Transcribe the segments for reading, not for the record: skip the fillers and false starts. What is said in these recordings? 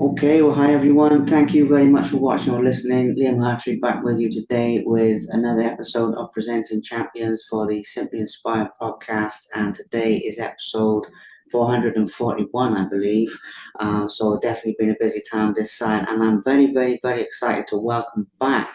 Okay, well, hi everyone. Thank you very much for watching or listening. Liam Hartree back with you today with another episode of Presenting Champions for the Simply Inspired podcast. And today is episode 441, I believe. So definitely been a busy time this side. And I'm very, very, very excited to welcome back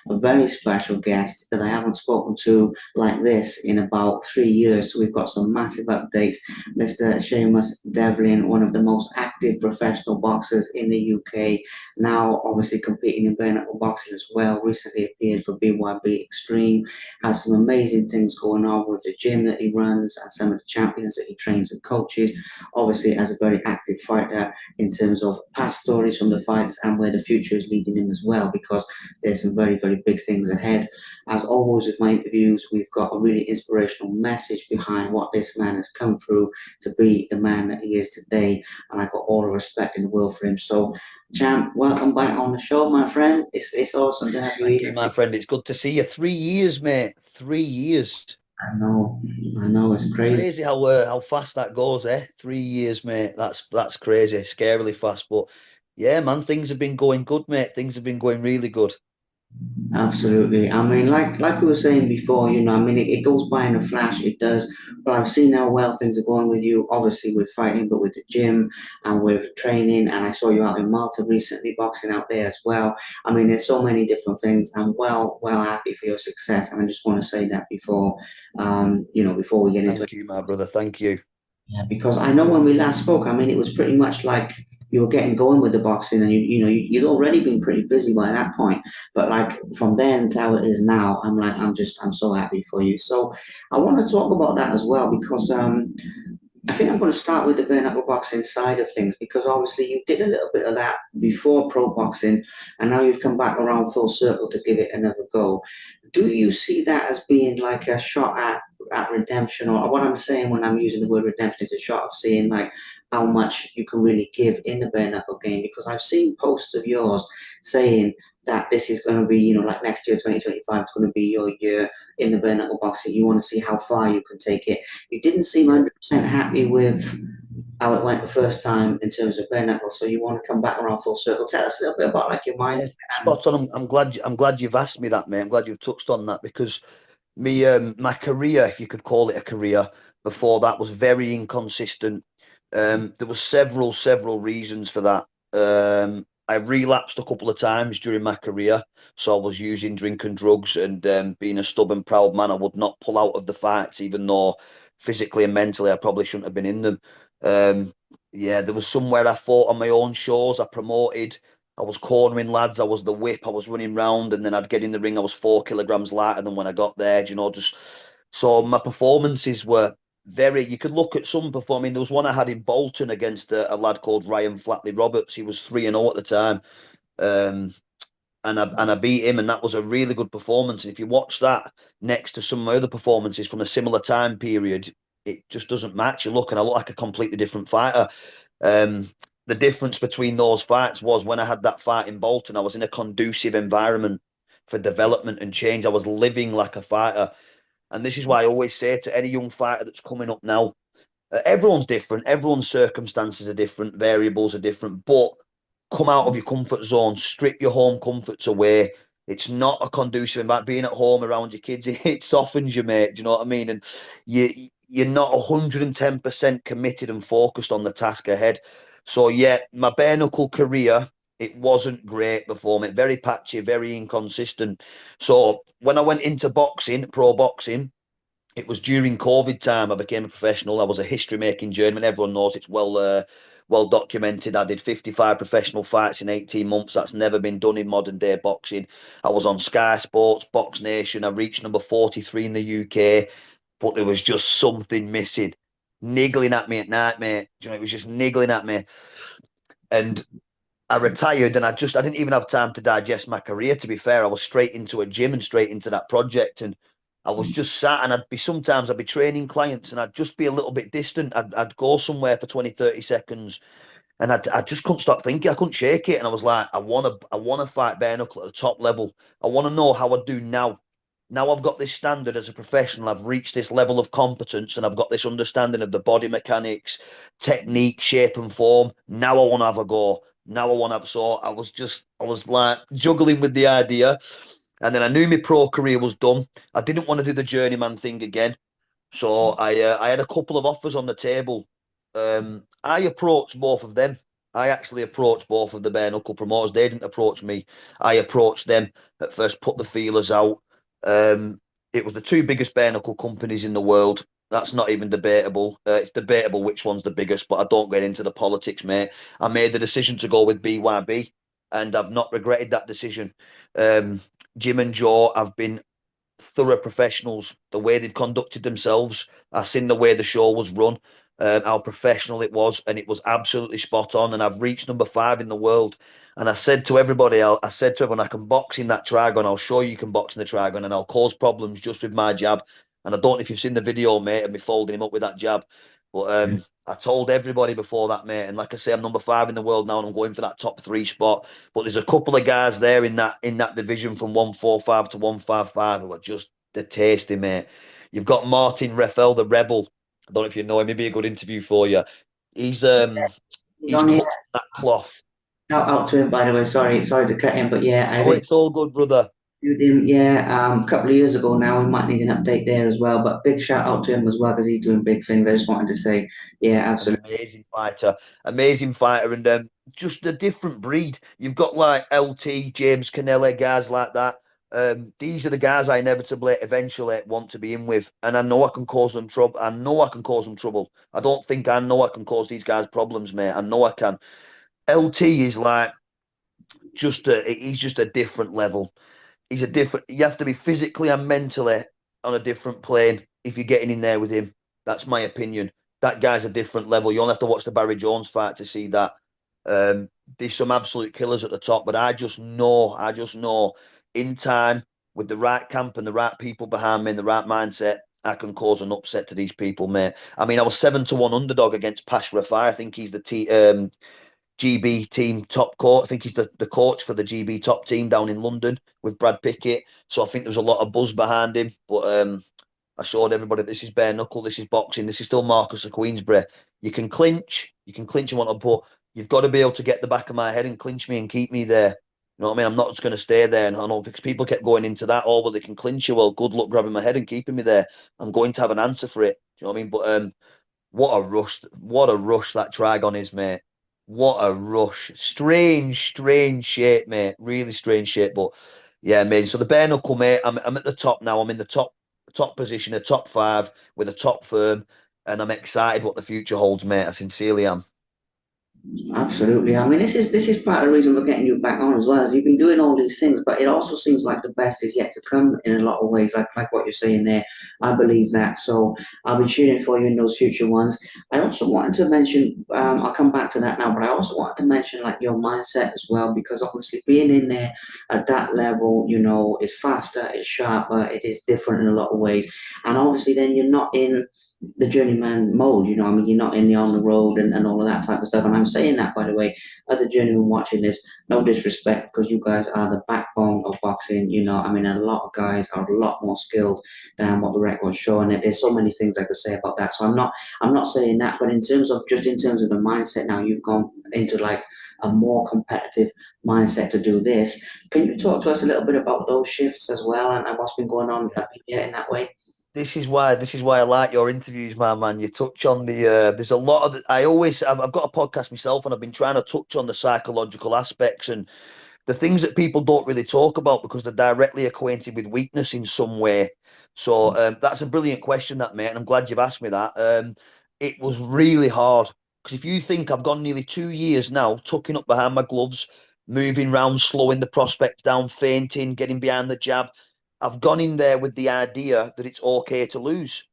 a very special guest that I haven't spoken to like this in about 3 years. So we've got some massive updates. Mr. Seamus Devlin, one of the most active professional boxers in the UK, now obviously competing in bare knuckle boxing as well. Recently appeared for BYB Extreme, has some amazing things going on with the gym that he runs and some of the champions that he trains and coaches. Obviously, as a very active fighter in terms of past stories from the fights and where the future is leading him as well, because there's some very, very big things ahead. As always with my interviews, we've got a really inspirational message behind what this man has come through to be the man that he is today, and I got all the respect in the world for him. So, Champ, welcome back on the show, my friend. It's awesome to have you Thank you, here. my friend. It's good to see you. 3 years, mate. 3 years. I I know, it's crazy. Crazy how fast that goes, eh? 3 years, mate. That's crazy, scarily fast. But yeah, man, things have been going good, mate. Things have been going really good. Absolutely. I mean, like we were saying before, I mean, it goes by in a flash, it does. But I've seen how well things are going with you, obviously with fighting, but with the gym and with training. And I saw you out in Malta recently, boxing out there as well. I mean, there's so many different things. I'm well happy for your success, and I just want to say that before, before we get into it. Thank you, my brother. Thank you. Yeah, because I know when we last spoke, I mean, it was pretty much like you were getting going with the boxing, and you'd already been pretty busy by that point. But like from then to how it is now, I'm so happy for you. So I want to talk about that as well because I think I'm going to start with the bare knuckle boxing side of things because obviously you did a little bit of that before pro boxing, and now you've come back around full circle to give it another go. Do you see that as being like a shot at redemption, or what I'm saying when I'm using the word redemption is a shot of seeing like how much you can really give in the bare knuckle game? Because I've seen posts of yours saying that this is going to be, like next year, 2025, is going to be your year in the bare knuckle boxing. You want to see how far you can take it. You didn't seem Yeah. 100% happy with how it went the first time in terms of bare knuckle, so you want to come back around full circle. Tell us a little bit about like your mindset. Yeah, spot on. I'm glad you've asked me that, mate. I'm glad you've touched on that because my career, if you could call it a career, before that was very inconsistent. There was several reasons for that. I relapsed a couple of times during my career, so I was using drink and drugs and being a stubborn, proud man. I would not pull out of the fights, even though physically and mentally I probably shouldn't have been in them. Um, yeah, there was somewhere I fought on my own shows. I promoted. I was cornering lads. I was the whip. I was running round, and then I'd get in the ring. I was 4 kilograms lighter than when I got there. Just so my performances were very. You could look at some performing. There was one I had in Bolton against a lad called Ryan Flatley Roberts. He was 3-0 at the time, um, and I beat him, and that was a really good performance. And if you watch that next to some of my other performances from a similar time period, it just doesn't match. You look, and I look like a completely different fighter. Um, the difference between those fights was when I had that fight in Bolton, I was in a conducive environment for development and change. I was living like a fighter. And this is why I always say to any young fighter that's coming up now, everyone's different, everyone's circumstances are different, variables are different, but come out of your comfort zone, strip your home comforts away. It's not a conducive environment. Being at home around your kids, it softens you, mate. Do you know what I mean? And you you're not 110% committed and focused on the task ahead. So yeah, my bare knuckle career, it wasn't great before me. Very patchy, very inconsistent. So when I went into boxing, pro boxing, it was during COVID time I became a professional. I was a history making journeyman. Everyone knows it's well documented. I did 55 professional fights in 18 months. That's never been done in modern day boxing. I was on Sky Sports, Box Nation. I reached number 43 in the UK, but there was just something missing, niggling at me at night, mate. It was just niggling at me. And I retired and I didn't even have time to digest my career, to be fair. I was straight into a gym and straight into that project. And I was just sat and I'd be training clients and I'd just be a little bit distant. I'd go somewhere for 20, 30 seconds and I just couldn't stop thinking. I couldn't shake it. And I was like, I want to fight bare knuckle at the top level. I want to know how I do now. Now I've got this standard as a professional. I've reached this level of competence and I've got this understanding of the body mechanics, technique, shape and form. Now I want to have a go. Now I want to have, so I was like juggling with the idea. And then I knew my pro career was done. I didn't want to do the journeyman thing again. So I had a couple of offers on the table. I approached both of them. I actually approached both of the bare knuckle promoters. They didn't approach me. I approached them at first, put the feelers out. Um, it was the two biggest bare knuckle companies in the world. That's not even debatable. It's debatable which one's the biggest, but I don't get into the politics, mate. I made the decision to go with BYB, and I've not regretted that decision. Um, Jim and Joe have been thorough professionals. The way they've conducted themselves, I seen the way the show was run, how professional it was, and it was absolutely spot on. And I've reached number 5 in the world. And I said to everybody, I said to everyone, I can box in that trigon. I'll show you can box in the trigon, and I'll cause problems just with my jab. And I don't know if you've seen the video, mate, of me folding him up with that jab. But I told everybody before that, mate. And like I say, I'm number 5 in the world now, and I'm going for that top 3 spot. But there's a couple of guys there in that division from 145 to 155 who are just the tasty, mate. You've got Martin Reffel, the rebel. I don't know if you know him. Maybe a good interview for you. He's um He's he's on here. cut that cloth. Shout out to him, by the way. Sorry to cut him, but yeah, I've Oh, it's all good, brother. interviewed him. Yeah, a couple of years ago now. We might need an update there as well. But big shout out to him as well because he's doing big things. I just wanted to say, yeah, absolutely. Amazing fighter, and just a different breed. You've got like LT, James Canella, guys like that. These are the guys I inevitably, eventually want to be in with, and I know I can cause them trouble. I know I can cause them trouble. I don't think I know I can cause these guys problems, mate. I know I can. LT is like he's just a different level. He's a different. You have to be physically and mentally on a different plane if you're getting in there with him. That's my opinion. That guy's a different level. You only have to watch the Barry Jones fight to see that. There's some absolute killers at the top, but I just know in time with the right camp and the right people behind me and the right mindset, I can cause an upset to these people, mate. I mean, I was 7-1 underdog against Pash Rafai. I think he's the GB team top coach. I think he's the coach for the GB top team down in London with Brad Pickett. So I think there was a lot of buzz behind him. But I showed everybody this is bare knuckle, this is boxing, this is still Marcus of Queensberry. You can clinch and want to, but you've got to be able to get the back of my head and clinch me and keep me there. You know what I mean? I'm not just going to stay there. And I know because people kept going into that, oh, well, they can clinch you. Well, good luck grabbing my head and keeping me there. I'm going to have an answer for it. Do you know what I mean? But what a rush that Trigon is, mate. What a rush. Strange shape, mate. Really strange shape. But yeah, amazing. So the bare knuckle, mate, I'm at the top now. I'm in the top position, a top 5 with a top firm, and I'm excited what the future holds, mate. I sincerely am. Absolutely. I mean, this is part of the reason we're getting you back on as well. As you've been doing all these things, but it also seems like the best is yet to come in a lot of ways. Like what you're saying there, I believe that. So I'll be cheering for you in those future ones. I also wanted to mention. I'll come back to that now, but I also wanted to mention like your mindset as well, because obviously being in there at that level, is faster, it's sharper, it is different in a lot of ways, and obviously then you're not in the journeyman mode, I mean, you're not in the on the road and all of that type of stuff. And I'm saying that, by the way, other journeymen watching this, no disrespect, because you guys are the backbone of boxing. I mean, a lot of guys are a lot more skilled than what the record's showing. There's so many things I could say about that. So I'm not saying that, but in terms of the mindset now, you've gone into like a more competitive mindset to do this. Can you talk to us a little bit about those shifts as well and what's been going on up here in that way? This is why I like your interviews, my man. You touch on there's a lot of I've got a podcast myself, and I've been trying to touch on the psychological aspects and the things that people don't really talk about because they're directly acquainted with weakness in some way. So that's a brilliant question, that, mate, and I'm glad you've asked me that. It was really hard because if you think I've gone nearly 2 years now, tucking up behind my gloves, moving round, slowing the prospect down, feinting, getting behind the jab. I've gone in there with the idea that it's okay to lose,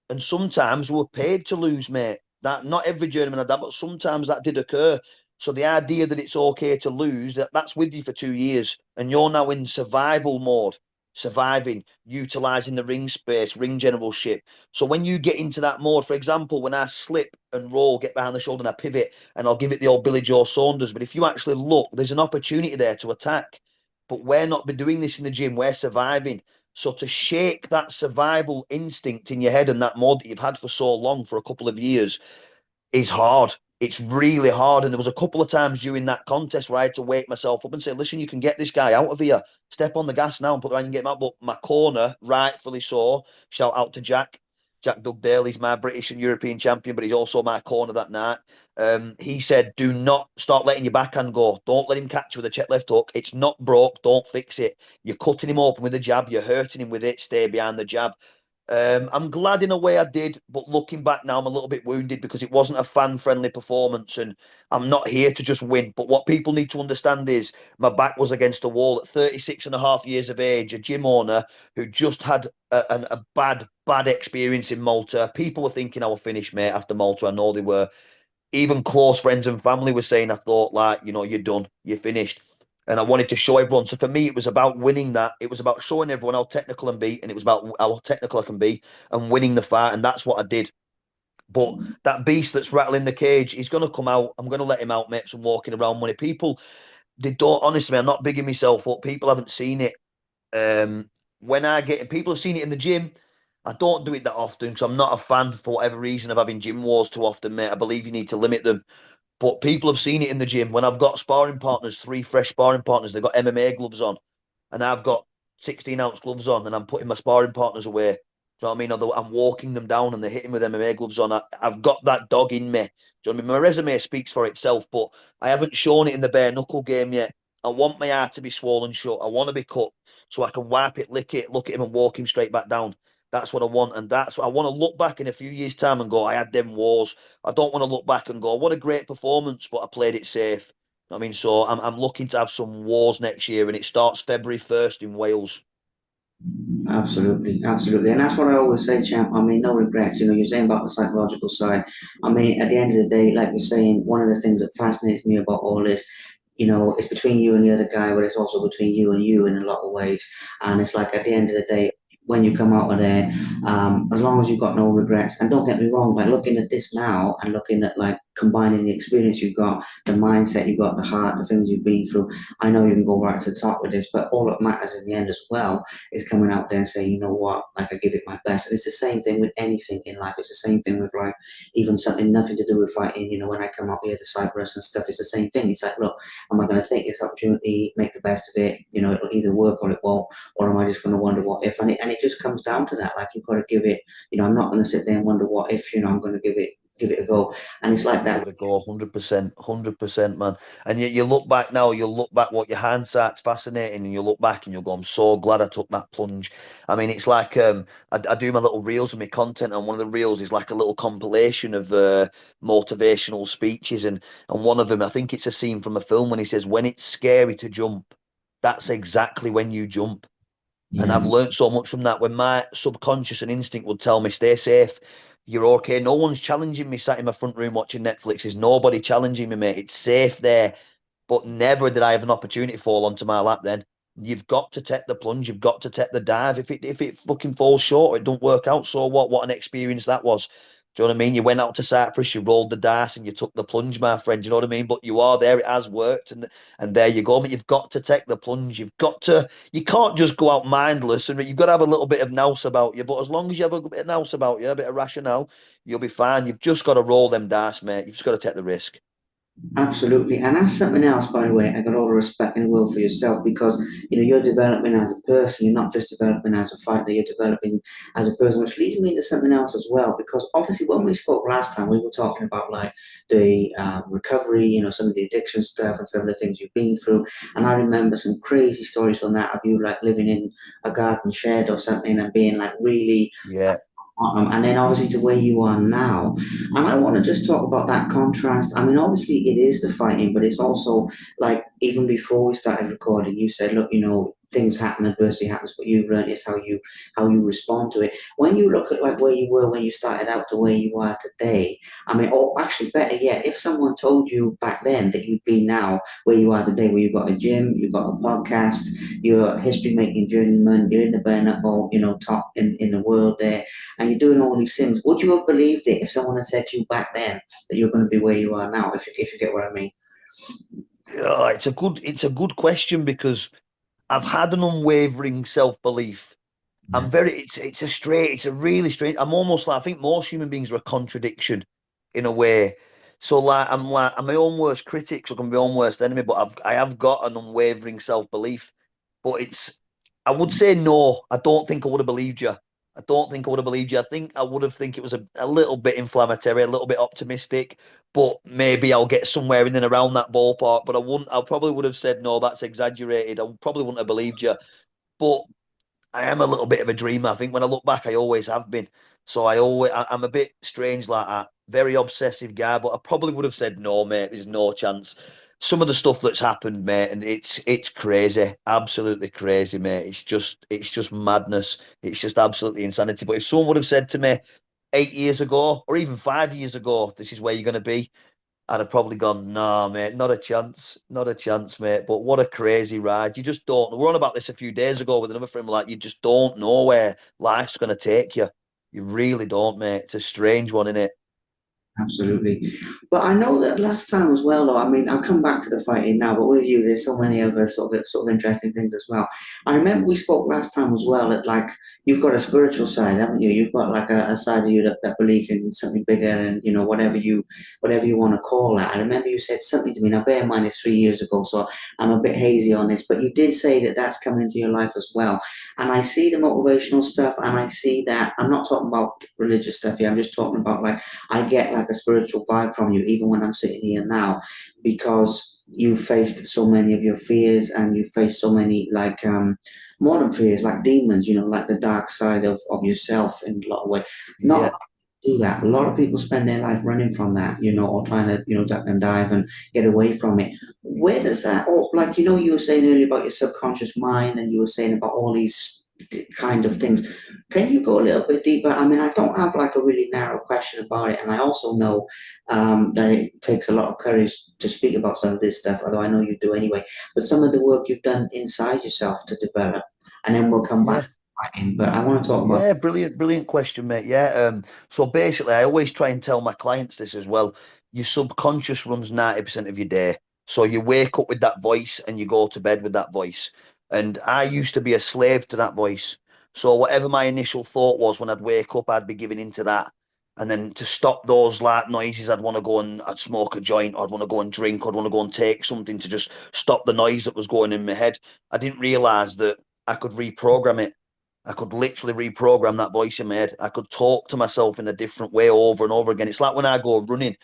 and sometimes we're paid to lose, mate. That not every journeyman had that, but sometimes that did occur. So the idea that it's okay to lose, that's with you for 2 years, and you're now in survival mode, surviving, utilizing the ring space, ring generalship. So when you get into that mode, for example, when I slip and roll, get behind the shoulder and I pivot, and I'll give it the old Billy Joe Saunders. But if you actually look, there's an opportunity there to attack. But we're not been doing this in the gym. We're surviving. So to shake that survival instinct in your head and that mode that you've had for so long, for a couple of years, is hard. it's really hard. And there was a couple of times during that contest where I had to wake myself up and say, listen, you can get this guy out of here. Step on the gas now and put the right and get him out. But my corner, rightfully so, shout out to Jack. Jack Dugdale, he's my British and European champion, but he's also my corner that night. He said, do not start letting your backhand go. Don't let him catch you with a check left hook. It's not broke. Don't fix it. You're cutting him open with a jab. You're hurting him with it. Stay behind the jab. I'm glad in a way I did, but looking back now, I'm a little bit wounded because it wasn't a fan-friendly performance, and I'm not here to just win. But what people need to understand is my back was against the wall at 36 and a half years of age, a gym owner who just had a bad experience in Malta. People were thinking I was finished, mate, after Malta. I know they were. Even close friends and family were saying, I thought, like, you're done, you're finished. And I wanted to show everyone. So for me, it was about winning that. It was about showing everyone how technical I can be, and it was about how technical I can be and winning the fight. And that's what I did. But that beast that's rattling the cage, he's going to come out. I'm going to let him out, make some walking around money. People, they don't, honestly, I'm not bigging myself up. People haven't seen it. Um, when I get, people have seen it in the gym. I don't do it that often because I'm not a fan for whatever reason of having gym wars too often, mate. I believe you need to limit them. But people have seen it in the gym when I've got sparring partners, three fresh sparring partners. They've got MMA gloves on, and I've got 16-ounce gloves on, and I'm putting my sparring partners away. Do you know what I mean? Although I'm walking them down and they're hitting with MMA gloves on, I've got that dog in me. Do you know what I mean? My resume speaks for itself, but I haven't shown it in the bare knuckle game yet. I want my eye to be swollen shut. I want to be cut so I can wipe it, lick it, look at him, and walk him straight back down. That's what I want, and that's what I want to look back in a few years' time and go, I had them wars. I don't want to look back and go, what a great performance, but I played it safe. I mean, so I'm looking to have some wars next year, and it starts February 1st in Wales. Absolutely, absolutely. And that's what I always say, champ. I mean, no regrets. You're saying about the psychological side. I mean, at the end of the day, like you're saying, one of the things that fascinates me about all this, it's between you and the other guy, but it's also between you in a lot of ways. And it's like at the end of the day, when you come out of there, as long as you've got no regrets, and don't get me wrong, like looking at this now and looking at like combining the experience you've got, the mindset you've got, the heart, the things you've been through, I know you can go right to the top with this, but all that matters in the end as well is coming out there and saying, you know what, like I give it my best. And it's the same thing with anything in life. It's the same thing with like even something nothing to do with fighting. When I come up here to Cyprus and stuff, it's the same thing. It's like, look, am I going to take this opportunity, make the best of it? It'll either work or it won't, or am I just going to wonder what if? And it just comes down to that. Like you've got to give it. I'm not going to sit there and wonder what if. I'm going to give it a go. And it's like Give that. it a go, 100%, 100%, man. And you look back now, you'll look back what your hindsight's fascinating, and you look back and you'll go, I'm so glad I took that plunge. I mean, it's like I do my little reels of my content, and one of the reels is like a little compilation of motivational speeches, and one of them, I think it's a scene from a film when he says, when it's scary to jump, that's exactly when you jump. And Yeah. I've learned so much from that. When my subconscious and instinct would tell me, stay safe, you're okay. No one's challenging me sat in my front room watching Netflix. There's nobody challenging me, mate. It's safe there. But never did I have an opportunity to fall onto my lap then. You've got to take the plunge. You've got to take the dive. If it fucking falls short or it don't work out, so what? What an experience that was. Do you know what I mean? You went out to Cyprus, you rolled the dice, and you took the plunge, my friend. Do you know what I mean? But you are there. It has worked, and there you go. But you've got to take the plunge. You've got to. You can't just go out mindless, and you've got to have a little bit of nous about you. But as long as you have a bit of nous about you, a bit of rationale, you'll be fine. You've just got to roll them dice, mate. You've just got to take the risk. Absolutely, and that's something else, by the way. I got all the respect in the world for yourself because you're developing as a person. You're not just developing as a fighter. You're developing as a person, which leads me into something else as well. Because obviously, when we spoke last time, we were talking about like the recovery. Some of the addiction stuff and some of the things you've been through. And I remember some crazy stories from that of you like living in a garden shed or something and being like really Yeah, and then obviously to where you are now. And I want to just talk about that contrast. I mean, obviously it is the fighting, but it's also like even before we started recording, you said, look, things happen, adversity happens, but you've learned is how you respond to it. When you look at like where you were when you started out to where you are today, I mean, or actually better yet, if someone told you back then that you'd be now where you are today, where you've got a gym, you've got a podcast, you're a history making journeyman, you're in the bare knuckle, top in the world there and you're doing all these things, would you have believed it if someone had said to you back then that you're going to be where you are now? If you get what I mean? it's a good question because I've had an unwavering self belief. Yeah. It's a really strange. I'm almost like I think most human beings are a contradiction in a way. So like I'm my own worst critic, so I can be my own worst enemy. But I have got an unwavering self belief. But I would say no. I don't think I would have believed you. I don't think I would have believed you. I think I would have think it was a little bit inflammatory, a little bit optimistic, but maybe I'll get somewhere in and around that ballpark. But I wouldn't. I probably would have said no. That's exaggerated. I probably wouldn't have believed you. But I am a little bit of a dreamer. I think when I look back, I always have been. So I'm a bit strange like that. Very obsessive guy, but I probably would have said no, mate. There's no chance. Some of the stuff that's happened, mate, and it's crazy, absolutely crazy, mate. It's just madness. It's just absolutely insanity. But if someone would have said to me 8 years ago, or even 5 years ago, this is where you're going to be, I'd have probably gone, nah, mate, not a chance, not a chance, mate. But what a crazy ride. You just don't. We were on about this a few days ago with another friend. Like, you just don't know where life's going to take you. You really don't, mate. It's a strange one, isn't it? Absolutely. But I know that last time as well, though, I mean, I'll come back to the fighting now, but with you, there's so many other sort of interesting things as well. I remember we spoke last time as well that, like, you've got a spiritual side, haven't you? You've got like a side of you that believes in something bigger and, whatever you want to call that. I remember you said something to me. Now, bear in mind, it's 3 years ago, so I'm a bit hazy on this, but you did say that that's come into your life as well. And I see the motivational stuff, and I see that I'm not talking about religious stuff here. I'm just talking about, like, I get like a spiritual vibe from you, even when I'm sitting here now, because you faced so many of your fears and you faced so many like modern fears, like demons, like the dark side of yourself in a lot of ways. Not a lot Yeah, of people do that. A lot of people spend their life running from that, or trying to, duck and dive and get away from it. Where does that, or like, you were saying earlier about your subconscious mind and you were saying about all these kind of things. Can you go a little bit deeper? I mean, I don't have like a really narrow question about it, and I also know that it takes a lot of courage to speak about some of this stuff, although I know you do anyway. But some of the work you've done inside yourself to develop, and then we'll come back yeah. to writing. But I want to talk about Yeah, brilliant, brilliant question, mate. Yeah. So basically, I always try and tell my clients this as well. Your subconscious runs 90% of your day. So you wake up with that voice and you go to bed with that voice. And I used to be a slave to that voice. So whatever my initial thought was when I'd wake up, I'd be giving into that. And then to stop those like noises, I'd want to go and I'd smoke a joint, or I'd want to go and drink, or I'd want to go and take something to just stop the noise that was going in my head. I didn't realize that I could reprogram it. I could literally reprogram that voice in my head. I could talk to myself in a different way over and over again. It's like when I go running.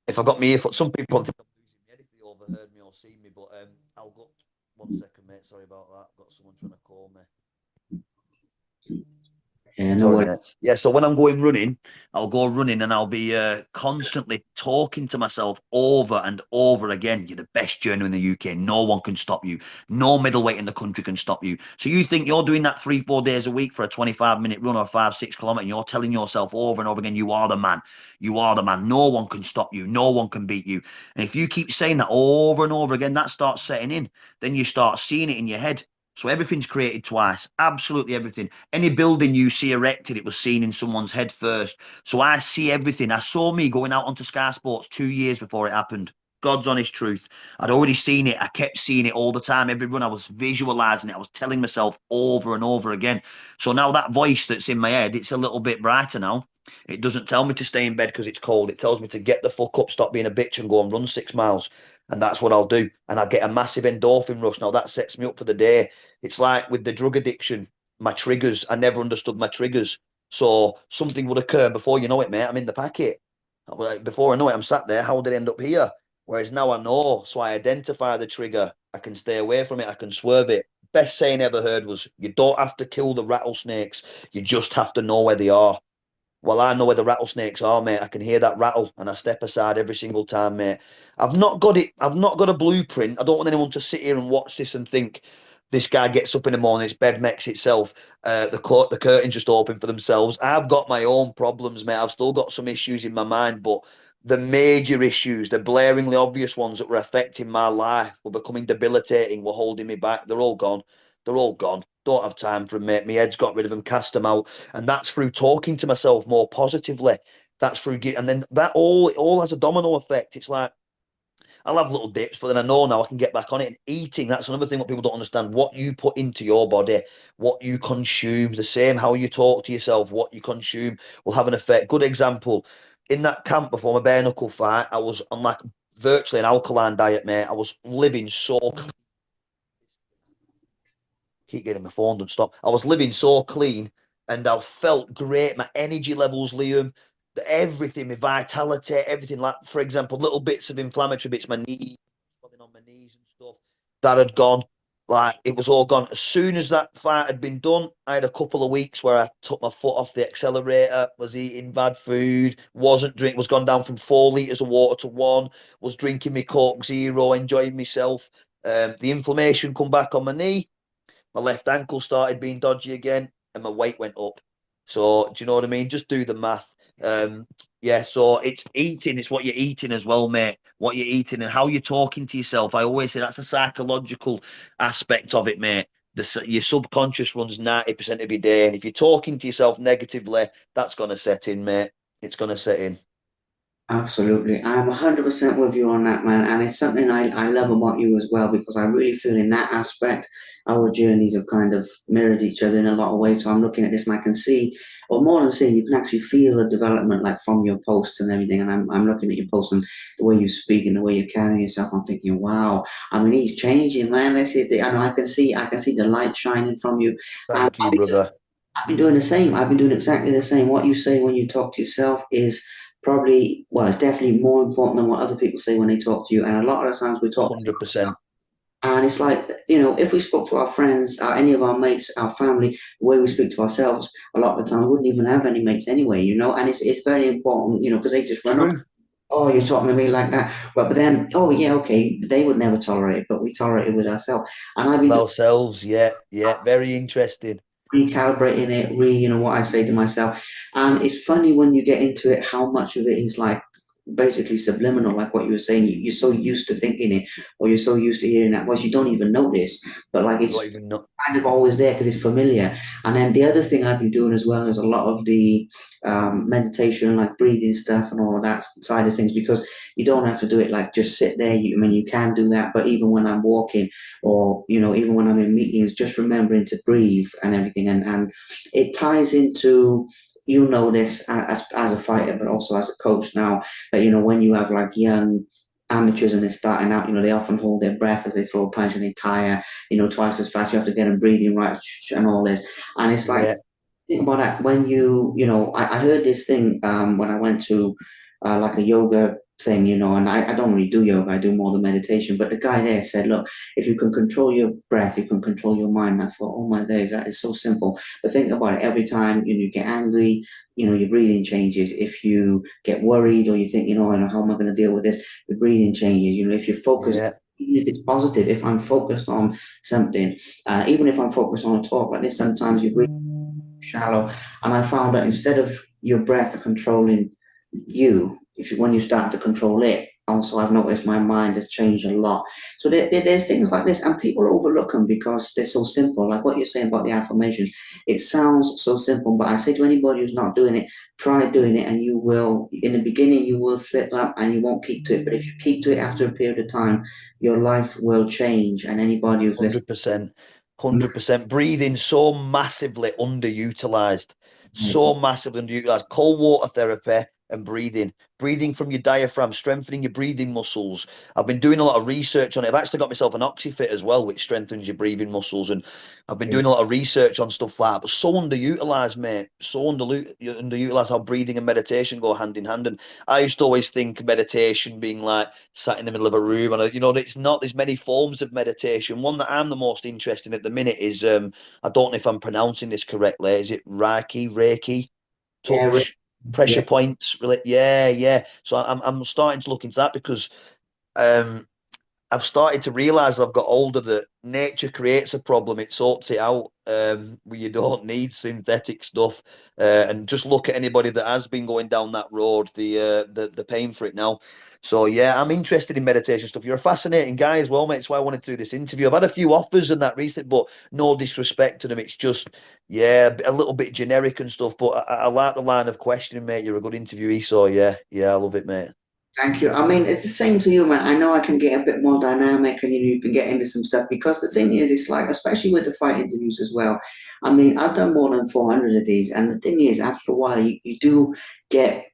If I got my earphones, some people think I'm losing my head if they overheard me or seen me. But I'll go. 1 second, mate. Sorry about that. Got someone trying to call me. no Sorry, worries. mate. Yeah, so when I'm going running, I'll go running and I'll be constantly talking to myself over and over again. You're the best journeyman in the UK. No one can stop you. No middleweight in the country can stop you. So you think you're doing that 3, 4 days a week for a 25-minute run or 5, 6 kilometer, and you're telling yourself over and over again, you are the man. You are the man. No one can stop you. No one can beat you. And if you keep saying that over and over again, that starts setting in. Then you start seeing it in your head. So everything's created twice. Absolutely everything. Any building you see erected, it was seen in someone's head first. So I see everything. I saw me going out onto Sky Sports 2 years before it happened. God's honest truth. I'd already seen it. I kept seeing it all the time. Every run, I was visualizing it. I was telling myself over and over again. So now that voice that's in my head, it's a little bit brighter now. It doesn't tell me to stay in bed because it's cold. It tells me to get the fuck up, stop being a bitch, and go and run 6 miles. And that's what I'll do. And I get a massive endorphin rush. Now that sets me up for the day. It's like with the drug addiction, my triggers, I never understood my triggers. So something would occur before you know it, mate. I'm in the packet. Before I know it, I'm sat there. How did I end up here? Whereas now I know, so I identify the trigger. I can stay away from it. I can swerve it. Best saying ever heard was, "You don't have to kill the rattlesnakes. You just have to know where they are." Well, I know where the rattlesnakes are, mate. I can hear that rattle and I step aside every single time, mate. I've not got it. I've not got a blueprint. I don't want anyone to sit here and watch this and think this guy gets up in the morning, his bed makes itself, the curtains just open for themselves. I've got my own problems, mate. I've still got some issues in my mind, but the major issues, the blaringly obvious ones that were affecting my life, were becoming debilitating, were holding me back. They're all gone. They're all gone. Don't have time for them, mate. My head's got rid of them, cast them out. And that's through talking to myself more positively. That's through, and then that all has a domino effect. It's like, I'll have little dips, but then I know now I can get back on it. And eating, that's another thing what people don't understand. What you put into your body, what you consume, the same how you talk to yourself, what you consume will have an effect. Good example. in that camp before my bare knuckle fight, I was on like virtually an alkaline diet, mate. I was living so keep getting my phone done stop. I was living so clean and I felt great. My energy levels, Liam, everything, my vitality, everything. Like, for example, little bits of inflammatory bits, my knees, swelling on my knees and stuff, that had gone. Like, it was all gone. As soon as that fight had been done, I had a couple of weeks where I took my foot off the accelerator, was eating bad food, wasn't drink, was gone down from 4 litres of water to one, was drinking my Coke Zero, enjoying myself. The inflammation come back on my knee, my left ankle started being dodgy again, and my weight went up. So, do you know what I mean? Just do the math. Yeah, so it's eating, it's what you're eating as well, mate. What you're eating and how you're talking to yourself. I always say that's a psychological aspect of it, mate. Your subconscious runs 90% of your day. And if you're talking to yourself negatively, that's going to set in, mate. It's going to set in. Absolutely. I'm 100% with you on that, man. And it's something I love about you as well, because I really feel in that aspect, our journeys have kind of mirrored each other in a lot of ways. So I'm looking at this and I can see, or more than see, you can actually feel the development like from your posts and everything. And I'm looking at your posts and the way you speak and the way you carry yourself. I'm thinking, wow, I mean, he's changing, man. This is the, I know I can see the light shining from you. And Thank you, brother. I've been doing the same. I've been doing exactly the same. What you say when you talk to yourself is probably, well, it's definitely more important than what other people say when they talk to you. And a lot of the times we talk to people, 100%. and it's like, if we spoke to our friends, any of our mates, our family, the way we speak to ourselves, a lot of the time we wouldn't even have any mates anyway. And it's very important, because they just run up. True. Oh, you're talking to me like that. But then, oh, yeah, okay, they would never tolerate it, but we tolerate it with ourselves. And I've With been ourselves. Yeah. Yeah. Very interesting. recalibrating it, what I say to myself. And it's funny when you get into it how much of it is like basically subliminal, like what you were saying. You're so used to thinking it, or you're so used to hearing that voice, you don't even notice. But like Don't it's even know. kind of always there because it's familiar. And then the other thing I've been doing as well is a lot of the meditation, like breathing stuff and all of that side of things, because you don't have to do it like just sit there. I mean, you can do that, but even when I'm walking or, even when I'm in meetings, just remembering to breathe and everything. And it ties into, this as a fighter, but also as a coach now, that, when you have like young amateurs and they're starting out, they often hold their breath as they throw a punch and they tire, twice as fast. You have to get them breathing right and all this. And it's like, Yeah. think about that when I heard this thing when I went to like a yoga thing, and I don't really do yoga, I do more the meditation. But the guy there said, look, if you can control your breath, you can control your mind. And I thought, oh my days, that is so simple. But think about it, every time you get angry, your breathing changes. If you get worried or you think, I know how am I going to deal with this, the breathing changes. If you're focused, Yeah. even if it's positive, if I'm focused on something, even if I'm focused on a talk like this, sometimes you breathe shallow. And I found that instead of your breath controlling you, when you start to control it, also I've noticed my mind has changed a lot. So there's things like this, and people overlook them because they're so simple. Like what you're saying about the affirmations, it sounds so simple, but I say to anybody who's not doing it, try doing it, and you will. In the beginning, you will slip up and you won't keep to it. But if you keep to it after a period of time, your life will change. And anybody who's listening, 100%. 100%. Breathing so massively underutilized. So massively underutilized. Cold water therapy and breathing. Breathing from your diaphragm, strengthening your breathing muscles. I've been doing a lot of research on it. I've actually got myself an oxyfit as well, which strengthens your breathing muscles. And I've been doing a lot of research on stuff like that. But so underutilized, mate. So underutilized how breathing and meditation go hand in hand. And I used to always think meditation being like sat in the middle of a room, and it's not. There's many forms of meditation. One that I'm the most interested in at the minute is I don't know if I'm pronouncing this correctly. Is it Reiki, yeah, touch, pressure yeah. points? Really? Yeah, yeah. So I'm starting to look into that because um I've started to realize as I've got older that nature creates a problem, it sorts it out. Where you don't need synthetic stuff, and just look at anybody that has been going down that road, the pain for it now. So yeah, I'm interested in meditation stuff. You're a fascinating guy as well, mate. That's why I wanted to do this interview. I've had a few offers and that recent, but no disrespect to them. It's just yeah, a little bit generic and stuff. But I like the line of questioning, mate. You're a good interviewee, so yeah, yeah, I love it, mate. Thank you. I mean, it's the same to you, man. I know I can get a bit more dynamic and you can get into some stuff because the thing is, it's like, especially with the fight interviews as well. I mean, I've done more than 400 of these, and the thing is, after a while, you do get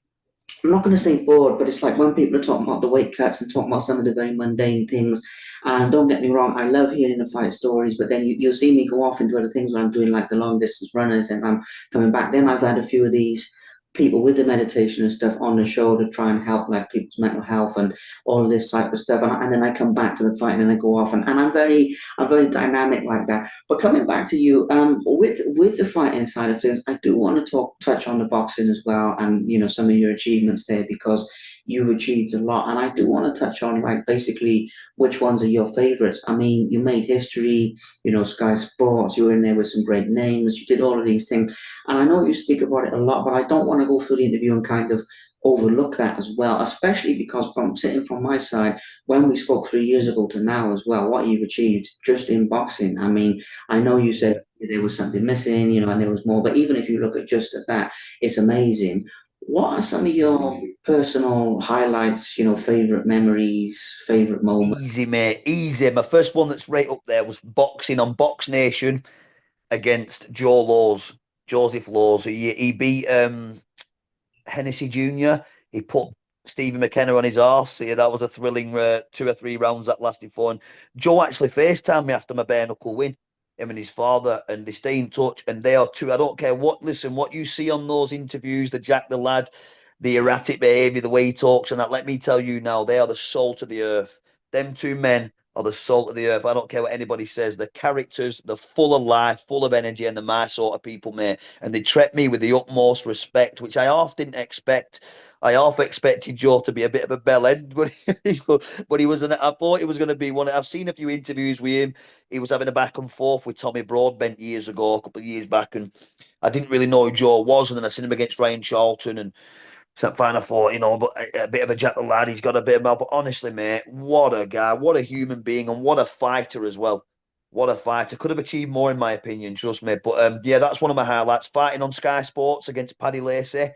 I'm not going to say bored, but it's like when people are talking about the weight cuts and talking about some of the very mundane things. And don't get me wrong, I love hearing the fight stories, but then you'll see me go off into other things when I'm doing like the long distance runners and I'm coming back. Then I've had a few of these people with the meditation and stuff on the show to try and help like people's mental health and all of this type of stuff. And then I come back to the fight and then I go off and I'm very dynamic like that. But coming back to you, with the fighting side of things, I do want to touch on the boxing as well, and some of your achievements there because you've achieved a lot, and I do want to touch on like basically which ones are your favorites. I mean, you made history, Sky Sports. You were in there with some great names. You did all of these things, and I know you speak about it a lot, but I don't want to go through the interview and kind of overlook that as well, especially because from sitting from my side, when we spoke 3 years ago to now as well, what you've achieved just in boxing. I mean, I know you said Yeah, there was something missing, and there was more, but even if you look at just at that, it's amazing. What are some of your personal highlights, favorite memories, favorite moments? easy, mate, easy. My first one that's right up there was boxing on Box Nation against Joe Laws, Joseph Laws. He beat Hennessy Jr. He put Stephen McKenna on his arse. Yeah, that was a thrilling 2 or 3 rounds that lasted for. And Joe actually FaceTimed me after my bare knuckle win. Him and his father, and they stay in touch. And they are two. I don't care what. Listen, what you see on those interviews, the Jack the Lad, the erratic behaviour, the way he talks, and that. Let me tell you now, they are the salt of the earth. Them two men are the salt of the earth. I don't care what anybody says. The characters, they're full of life, full of energy, and they're my sort of people, mate. And they treat me with the utmost respect, which I often didn't expect. I half expected Joe to be a bit of a bell end, but he was. I thought he was going to be one. I've seen a few interviews with him. He was having a back and forth with Tommy Broadbent years ago, a couple of years back, and I didn't really know who Joe was. And then I seen him against Ryan Charlton, and so fine, I thought, but a bit of a jack the lad. He's got a bit of mouth. But honestly, mate, what a guy, what a human being, and what a fighter as well. What a fighter. Could have achieved more, in my opinion, trust me. But yeah, that's one of my highlights. Fighting on Sky Sports against Paddy Lacey.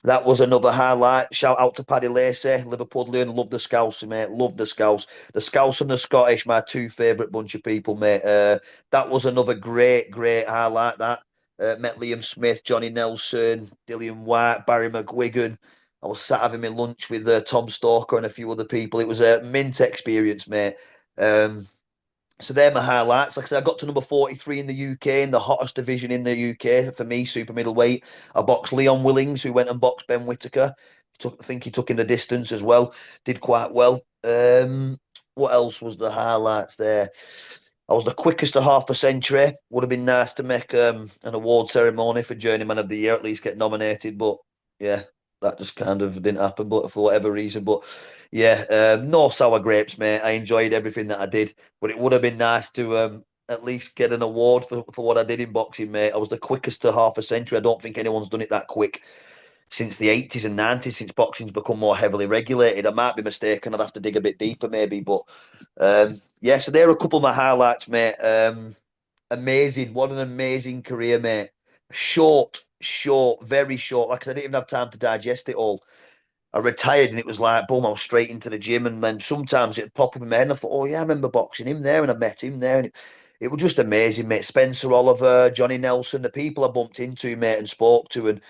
That was another highlight. Shout out to Paddy Lacey, Liverpudlian. Love the Scouse, mate. Love the Scouse. The Scouse and the Scottish, my two favourite bunch of people, mate. That was another great, great highlight. That met Liam Smith, Johnny Nelson, Dillian White, Barry McGuigan. I was sat having my lunch with Tom Stalker and a few other people. It was a mint experience, mate. Um, so they're my highlights. Like I said, I got to number 43 in the UK, in the hottest division in the UK for me, super middleweight. I boxed Leon Willings, who went and boxed Ben Whitaker. I think he took in the distance as well. Did quite well. What else was the highlights there? I was the quickest to half a century. Would have been nice to make an award ceremony for Journeyman of the Year, at least get nominated. But yeah, that just kind of didn't happen, but for whatever reason. But yeah, no sour grapes, mate. I enjoyed everything that I did, but it would have been nice to at least get an award for what I did in boxing, mate. I was the quickest to half a century. I don't think anyone's done it that quick since the 80s and 90s, since boxing's become more heavily regulated. I might be mistaken. I'd have to dig a bit deeper, maybe. But yeah, so there are a couple of my highlights, mate. Amazing. What an amazing career, mate. Short, short, very short. Like I said, I didn't even have time to digest it all. I retired and it was like, boom, I was straight into the gym. And then sometimes it'd pop up in my head and I thought, oh, yeah, I remember boxing him there and I met him there. And it was just amazing, mate. Spencer Oliver, Johnny Nelson, the people I bumped into, mate, and spoke to. And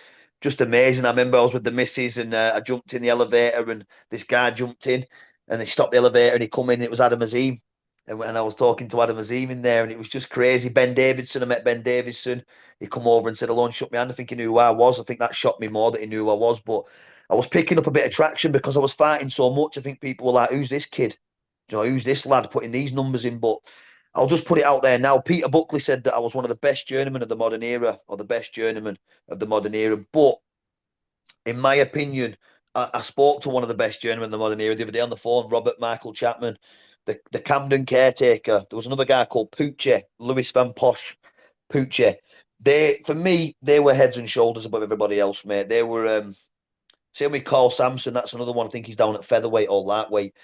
just amazing. I remember I was with the missus and I jumped in the elevator and this guy jumped in and they stopped the elevator and he come in. And it was Adam Azim. And when I was talking to Adam Azim in there and it was just crazy. Ben Davidson, I met Ben Davidson. He come over and said hello and shook my hand. I think he knew who I was. I think that shocked me more that he knew who I was. But I was picking up a bit of traction because I was fighting so much. I think people were like, who's this kid? Who's this lad putting these numbers in? But I'll just put it out there now. Peter Buckley said that I was one of the best journeymen of the modern era, or the best journeyman of the modern era. But in my opinion, I spoke to one of the best journeymen of the modern era the other day on the phone, Robert Michael Chapman, the Camden caretaker. There was another guy called Poochie, Louis Van Posh Poochie. For me, they were heads and shoulders above everybody else, mate. They were, same with Carl Sampson. That's another one. I think he's down at featherweight or lightweight.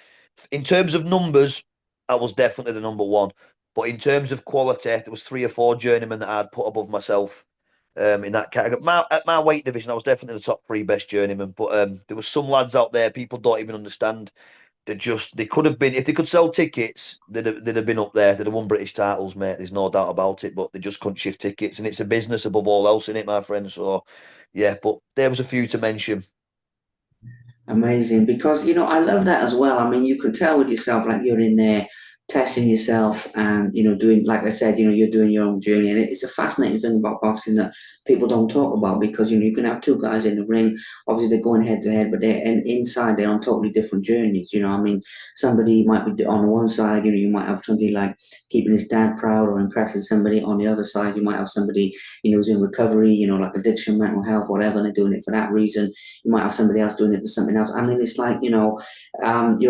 In terms of numbers, I was definitely the number one. But in terms of quality, there was 3 or 4 journeymen that I'd put above myself in that category. At my weight division, I was definitely the top 3 best journeymen. But there was some lads out there people don't even understand. They could have been if they could sell tickets, they'd have been up there. They'd have won British titles, mate. There's no doubt about it. But they just couldn't shift tickets, and it's a business above all else, in it, my friend. So yeah, but there was a few to mention. Amazing, because I love that as well. I mean, you can tell with yourself, like you're in there testing yourself and doing, like I said, you're doing your own journey, and it's a fascinating thing about boxing that people don't talk about because you can have two guys in the ring, obviously they're going head to head, but they're and inside they're on totally different journeys. I mean, somebody might be on one side, you might have somebody like keeping his dad proud or impressing somebody. On the other side, you might have somebody who's in recovery, like addiction, mental health, whatever, and they're doing it for that reason. You might have somebody else doing it for something else. I mean, it's like, you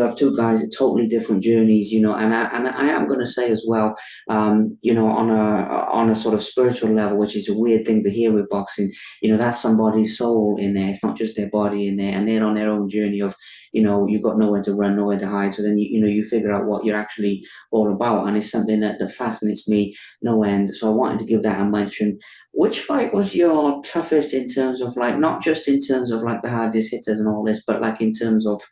have two guys at totally different journeys, and I am going to say as well, on a sort of spiritual level, which is a weird thing to hear with boxing, that's somebody's soul in there. It's not just their body in there, and they're on their own journey of, you've got nowhere to run, nowhere to hide. So then you figure out what you're actually all about, and it's something that fascinates me no end. So I wanted to give that a mention. Which fight was your toughest in terms of like not just in terms of like the hardest hitters and all this, but like in terms of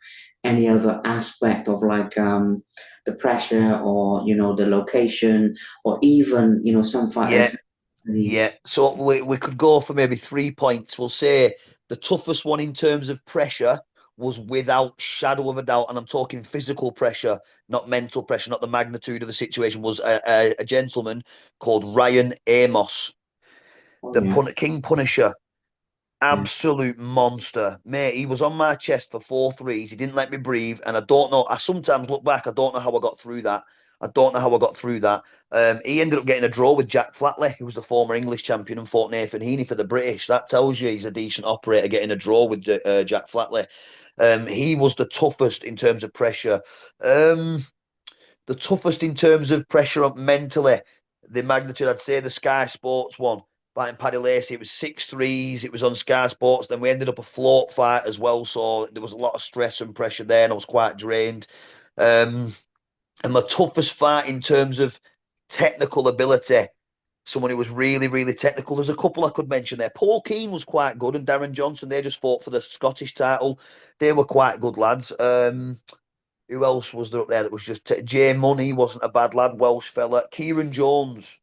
any other aspect of like the pressure or the location or even some Yeah, fighters really. yeah. So we could go for maybe 3 points. We'll say the toughest one in terms of pressure was without shadow of a doubt, and I'm talking physical pressure, not mental pressure, not the magnitude of the situation, was a gentleman called Ryan Amos, Oh the yeah, King Punisher. yeah. Absolute monster, mate. He was on my chest for four threes. He didn't let me breathe, and I don't know. I sometimes look back. I don't know how I got through that. I don't know how I got through that. He ended up getting a draw with Jack Flatley, who was the former English champion, and fought Nathan Heaney for the British. That tells you he's a decent operator, getting a draw with Jack Flatley. He was the toughest in terms of pressure. Um, the toughest in terms of pressure up mentally, the magnitude, I'd say the Sky Sports one, fighting Paddy Lacey, it was six threes, it was on Sky Sports. Then we ended up a float fight as well. So there was a lot of stress and pressure there, and I was quite drained. Um, and my toughest fight in terms of technical ability, someone who was really, really technical. There's a couple I could mention there. Paul Keane was quite good, and Darren Johnson, they just fought for the Scottish title. They were quite good lads. Who else was there up there that was just Jay Money wasn't a bad lad, Welsh fella. Kieran Jones,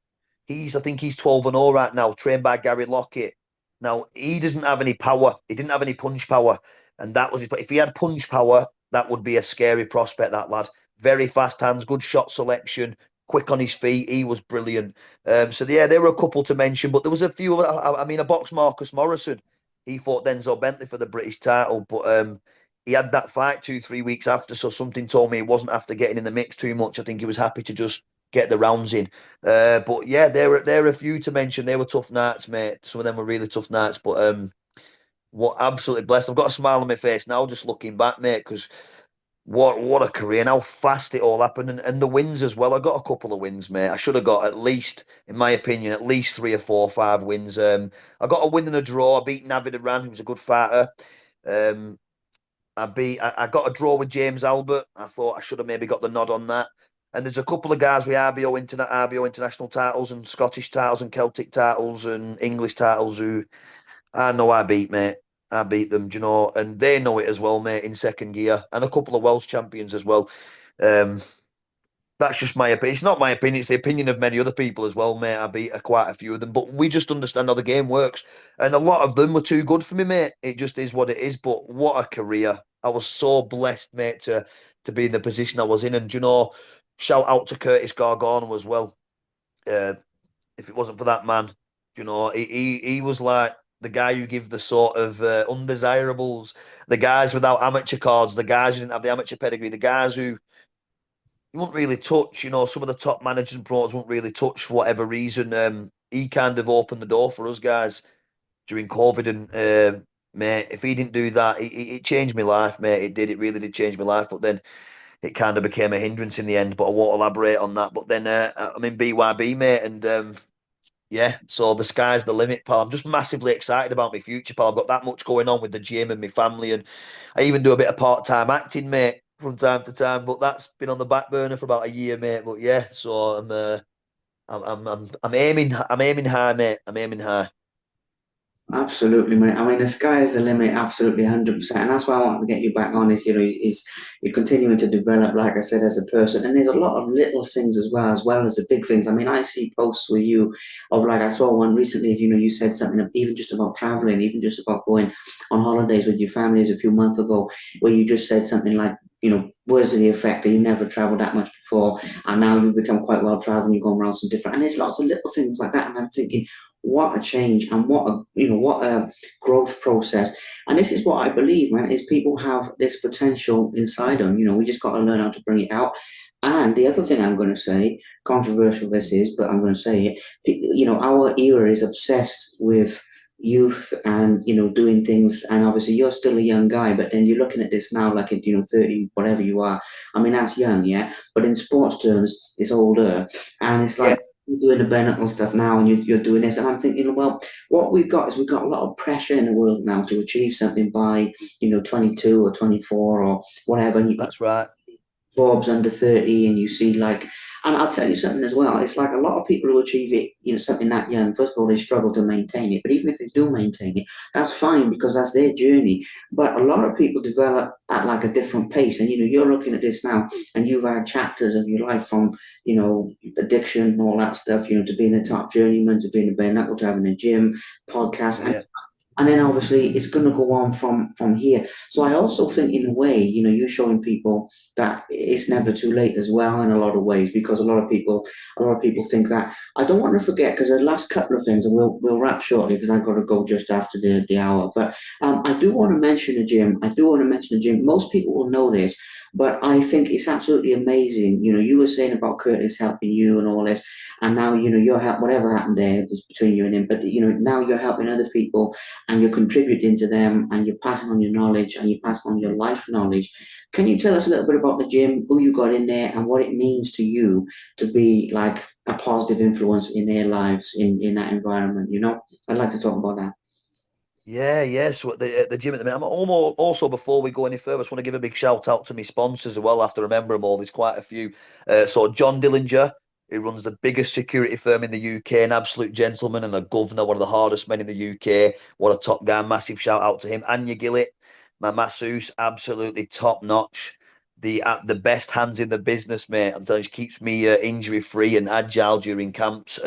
I think he's 12-0 right now, trained by Gary Lockett. Now he doesn't have any power. He didn't have any punch power, and that was his. But if he had punch power, that would be a scary prospect. That lad, very fast hands, good shot selection, quick on his feet. He was brilliant. So yeah, there were a couple to mention, but there was a few. I mean, I boxed Marcus Morrison. He fought Denzel Bentley for the British title, but he had that fight 2, 3 weeks after, so something told me he wasn't after getting in the mix too much. I think he was happy to just get the rounds in. But yeah, there are a few to mention. They were tough nights, mate. Some of them were really tough nights, but what absolutely blessed. I've got a smile on my face now just looking back, mate, because what a career and how fast it all happened, and the wins as well. I got a couple of wins, mate. I should have got at least, in my opinion, at least three or four, five wins. I got a win and a draw. I beat Navid Iran, who was a good fighter. Um, I got a draw with James Albert. I thought I should have maybe got the nod on that. And there's a couple of guys with RBO international titles and Scottish titles and Celtic titles and English titles who I know I beat, mate. I beat them, do you know, and they know it as well, mate, in second gear. And a couple of Welsh champions as well. Um, that's just my opinion. It's not my opinion. It's the opinion of many other people as well, mate. I beat quite a few of them, but we just understand how the game works. And a lot of them were too good for me, mate. It just is what it is. But what a career! I was so blessed, mate, to be in the position I was in. And shout out to Curtis Gargano as well. Uh, if it wasn't for that man, he was like the guy who give the sort of undesirables, the guys without amateur cards, the guys who didn't have the amateur pedigree, the guys who you wouldn't really touch. Some of the top managers and promoters wouldn't really touch for whatever reason. He kind of opened the door for us guys during COVID, and mate, if he didn't do that, it changed my life, mate. It did. It really did change my life. But then it kind of became a hindrance in the end. But I won't elaborate on that. But then I'm in BYB, mate, and yeah, so the sky's the limit, pal. I'm just massively excited about my future, pal. I've got that much going on with the gym and my family, and I even do a bit of part-time acting, mate, from time to time. But that's been on the back burner for about a year, mate. But yeah, so I'm aiming high, mate. I'm aiming high. Absolutely, mate. I mean, the sky is the limit, absolutely 100%. And that's why I want to get you back on is, is you're continuing to develop, like I said, as a person. And there's a lot of little things as well as the big things. I mean, I see posts with you of like, I saw one recently, you said something even just about traveling, even just about going on holidays with your families a few months ago, where you just said something like, words to the effect that you never traveled that much before. And now you've become quite well traveled, you're going around some different, and there's lots of little things like that. And I'm thinking, what a change and what a growth process. And this is what I believe, man, is people have this potential inside them. We just got to learn how to bring it out. And the other thing I'm going to say, controversial this is, but I'm going to say it, our era is obsessed with youth and doing things, and obviously you're still a young guy, but then you're looking at this now like at 30 whatever you are. I mean, that's young, yeah, but in sports terms it's older. And it's Yeah, like you're doing the bare knuckle stuff now, and you're doing this, and I'm thinking, well, what we've got is we've got a lot of pressure in the world now to achieve something by 22 or 24 or whatever. And that's right. Forbes under 30, and you see like, and I'll tell you something as well, it's like a lot of people who achieve it, something that young, first of all, they struggle to maintain it, but even if they do maintain it, that's fine because that's their journey. But a lot of people develop at like a different pace, and you're looking at this now, and you've had chapters of your life from addiction and all that stuff, to being a top journeyman, to being a bare knuckle, to having a gym podcast, Yeah. and then obviously it's going to go on from here. So I also think in a way, you're showing people that it's never too late as well in a lot of ways, because a lot of people think that. I don't want to forget, because the last couple of things, and we'll wrap shortly because I've got to go just after the hour, but I do want to mention the gym. Most people will know this, but I think it's absolutely amazing. You were saying about Curtis helping you and all this, and now you're help whatever happened there was between you and him, but now you're helping other people, and you're contributing to them, and you're passing on your knowledge, and you're passing on your life knowledge. Can you tell us a little bit about the gym, who you got in there, and what it means to you to be like a positive influence in their lives in that environment? I'd like to talk about that. Yeah, yeah. So at the gym at the minute, I'm almost also before we go any further, I just want to give a big shout out to my sponsors as well. I have to remember them all. There's quite a few. So John Dillinger, who runs the biggest security firm in the UK, an absolute gentleman and a governor, one of the hardest men in the UK. What a top guy! Massive shout out to him. Anya Gillett, my masseuse, absolutely top notch. The best hands in the business, mate. I'm telling you, she keeps me injury free and agile during camps.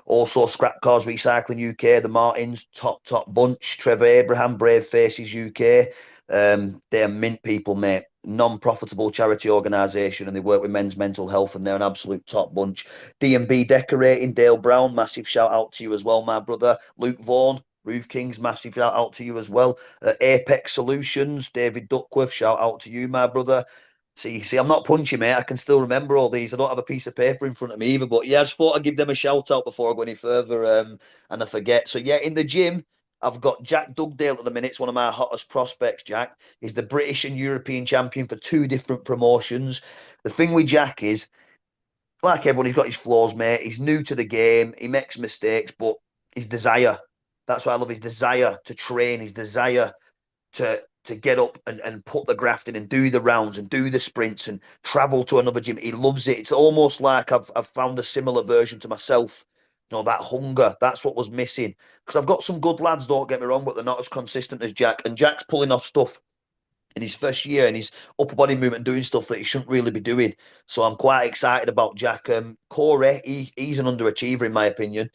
Also, Scrap Cars Recycling UK, the Martins, top bunch. Trevor Abraham, Brave Faces UK. They're mint people, mate. Non-profitable charity organisation, and they work with men's mental health, and they're an absolute top bunch. D&B Decorating, Dale Brown, massive shout out to you as well, my brother. Luke Vaughan, Roof Kings, massive shout out to you as well. Apex Solutions, David Duckworth, shout out to you, my brother. See, I'm not punchy, mate. I can still remember all these. I don't have a piece of paper in front of me either. But yeah, I just thought I'd give them a shout out before I go any further, and I forget. So yeah, in the gym, I've got Jack Dugdale at the minute. It's one of my hottest prospects, Jack. He's the British and European champion for two different promotions. The thing with Jack is, like everyone, he's got his flaws, mate. He's new to the game. He makes mistakes, but his desire. That's why I love his desire to train, his desire to get up and put the graft in and do the rounds and do the sprints and travel to another gym. He loves it. It's almost like I've found a similar version to myself. That hunger. That's what was missing. Because I've got some good lads, don't get me wrong, but they're not as consistent as Jack. And Jack's pulling off stuff in his first year and his upper body movement doing stuff that he shouldn't really be doing. So I'm quite excited about Jack. Corey, he's an underachiever in my opinion.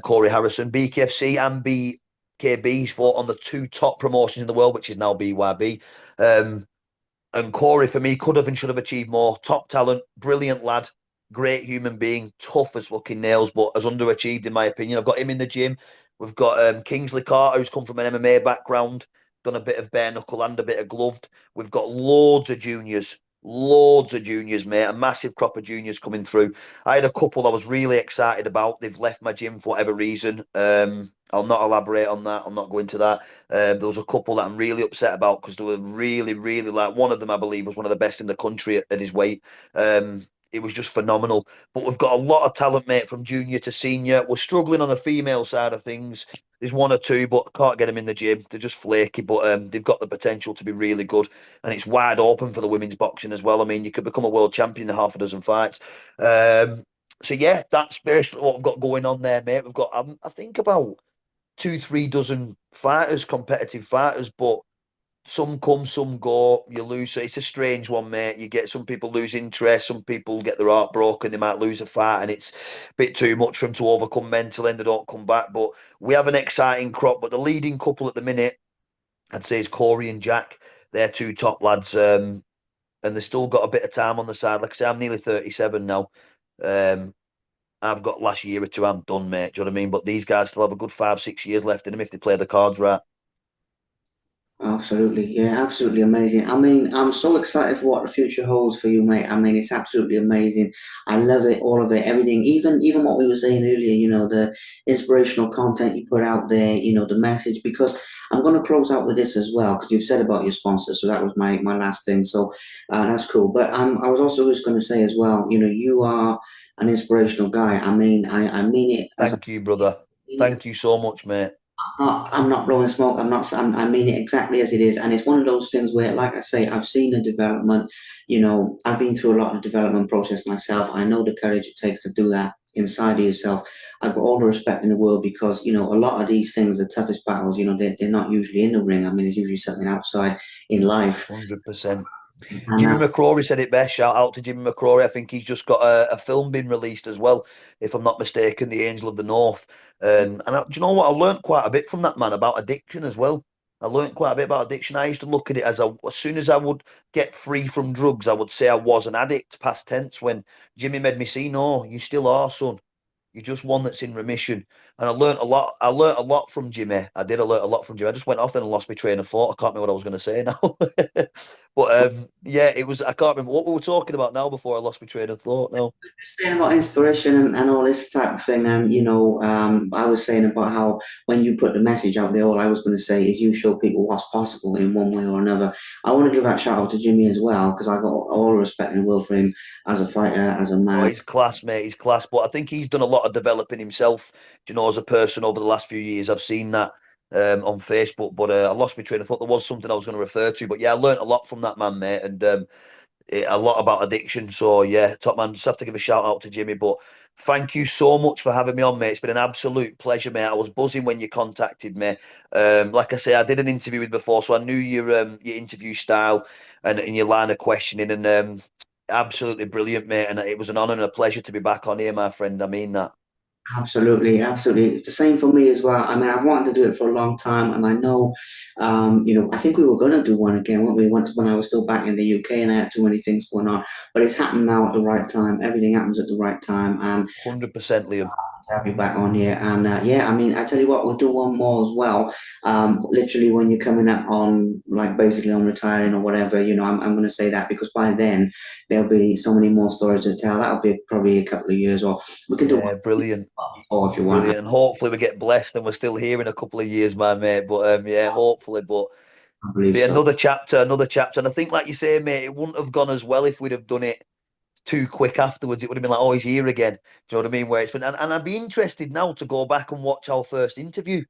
Corey Harrison, BKFC and BKB's fought on the two top promotions in the world, which is now BYB. And Corey, for me, could have and should have achieved more. Top talent, brilliant lad, great human being, tough as fucking nails, but has underachieved in my opinion. I've got him in the gym. We've got Kingsley Carter, who's come from an MMA background, done a bit of bare knuckle and a bit of gloved. We've got loads of juniors, mate. A massive crop of juniors coming through. I had a couple I was really excited about. They've left my gym for whatever reason. I'll not elaborate on that. I'll not go into that. There was a couple that I'm really upset about because they were really, really like one of them, I believe, was one of the best in the country at his weight. It was just phenomenal. But we've got a lot of talent, mate, from junior to senior. We're struggling on the female side of things. There's one or two, but I can't get them in the gym. They're just flaky, but they've got the potential to be really good. And it's wide open for the women's boxing as well. I mean, you could become a world champion in half a dozen fights. So yeah, that's basically what we've got going on there, mate. We've got, I think about 2-3 dozen fighters, competitive fighters, but some come, some go, you lose. So it's a strange one, mate. You get some people lose interest, some people get their heart broken, they might lose a fight, and it's a bit too much for them to overcome mentally and they don't come back. But we have an exciting crop. But the leading couple at the minute, I'd say, is Corey and Jack. They're two top lads, and they've still got a bit of time on the side. Like I say, I'm nearly 37 now. Um, I've got last year or two, I'm done, mate. Do you know what I mean? But these guys still have a good 5-6 years left in them if they play the cards right. Absolutely, yeah, absolutely amazing. I mean, I'm so excited for what the future holds for you, mate. I mean, it's absolutely amazing. I love it, all of it, everything. Even what we were saying earlier, the inspirational content you put out there, the message. Because I'm going to close out with this as well, because you've said about your sponsors, so that was my last thing. So that's cool. But I was also just going to say as well, you are an inspirational guy. I mean, I mean it as Thank you, brother. a Thank you so much, mate. I'm not blowing smoke. I mean it exactly as it is, and it's one of those things where, like I say, I've seen the development. I've been through a lot of development process myself. I know the courage it takes to do that inside of yourself. I've got all the respect in the world because a lot of these things, the toughest battles, they're not usually in the ring. I mean, it's usually something outside in life. 100%. And Jimmy McCrory said it best. Shout out to Jimmy McCrory. I think he's just got a film being released as well, if I'm not mistaken, The Angel of the North. Do you know what? I learned quite a bit from that man about addiction as well. I learned quite a bit about addiction. I used to look at it as soon as I would get free from drugs, I would say I was an addict, past tense. When Jimmy made me see, no, you still are, son. You're just one that's in remission. And I learned a lot. I learned a lot from Jimmy. I did. I learned a lot from Jimmy. I just went off then and lost my train of thought. I can't remember what I was going to say now. But yeah, it was. I can't remember what we were talking about now before I lost my train of thought. Now, saying about inspiration and all this type of thing, and I was saying about how when you put the message out there, all I was going to say is you show people what's possible in one way or another. I want to give that shout out to Jimmy as well because I got all the respect in the world for him as a fighter, as a oh, man. he's class, mate. He's class. But I think he's done a lot of developing himself. Do you know, as a person over the last few years, I've seen that on Facebook. But I lost my train of thought. There was something I was going to refer to. But yeah, I learned a lot from that man, mate. And a lot about addiction. So yeah, top man, just have to give a shout out to Jimmy. But thank you so much for having me on, mate. It's been an absolute pleasure, mate. I was buzzing when you contacted me. Like I say, I did an interview with before, so I knew your interview style and your line of questioning, and absolutely brilliant, mate. And it was an honour and a pleasure to be back on here, my friend. I mean that. Absolutely, absolutely. It's the same for me as well. I mean, I've wanted to do it for a long time, and I know, I think we were going to do one again, weren't we? When I was still back in the UK and I had too many things going on. But it's happened now at the right time. Everything happens at the right time, and 100%, Liam. to have you back on here. And yeah, I mean, I tell you what, we'll do one more as well. Literally, when you're coming up on, like, basically on retiring or whatever, I'm going to say that because by then there'll be so many more stories to tell. That'll be probably a couple of years, or we can do one Yeah, brilliant. before if you want. Brilliant. And hopefully we get blessed and we're still here in a couple of years, my mate. But yeah, hopefully. But I believe be so. another chapter, another chapter. And I think, like you say, mate, it wouldn't have gone as well if we'd have done it too quick afterwards. It would have been like, oh, he's here again. Do you know what I mean? Where it's been, and I'd be interested now to go back and watch our first interview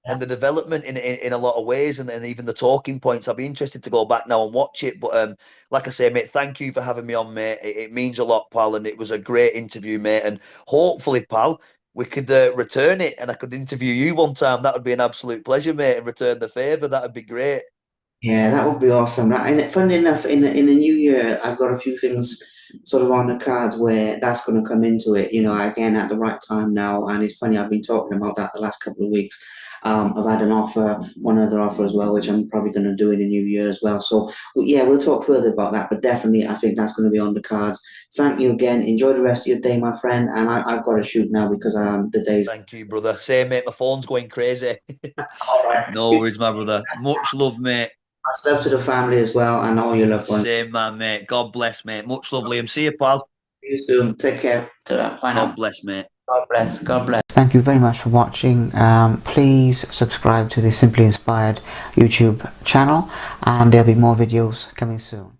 and the development in a lot of ways, and even the talking points. I'd be interested to go back now and watch it. But like I say, mate, thank you for having me on, mate. It means a lot, pal, and it was a great interview, mate. And hopefully, pal, we could return it, and I could interview you one time. That would be an absolute pleasure, mate, and return the favour. That would be great. Yeah, that would be awesome. And funnily enough, in the new year, I've got a few things sort of on the cards where that's going to come into it. Again at the right time now. And it's funny, I've been talking about that the last couple of weeks. I've had an offer, one other offer as well, which I'm probably going to do in the new year as well. So yeah, we'll talk further about that. But definitely, I think that's going to be on the cards. Thank you again. Enjoy the rest of your day, my friend. And I've got to shoot now because the day's Thank you, brother. Same, mate. My phone's going crazy. all right. No worries, my brother. Much love, mate. Much love to the family as well and all your loved ones. Same, man, mate. God bless, mate. Much love, Liam. See you, pal. See you soon. Take care. Ta-ra. Bye God now. bless, mate. God bless. God bless. Thank you very much for watching. Please subscribe to the Simply Inspired YouTube channel, and there'll be more videos coming soon.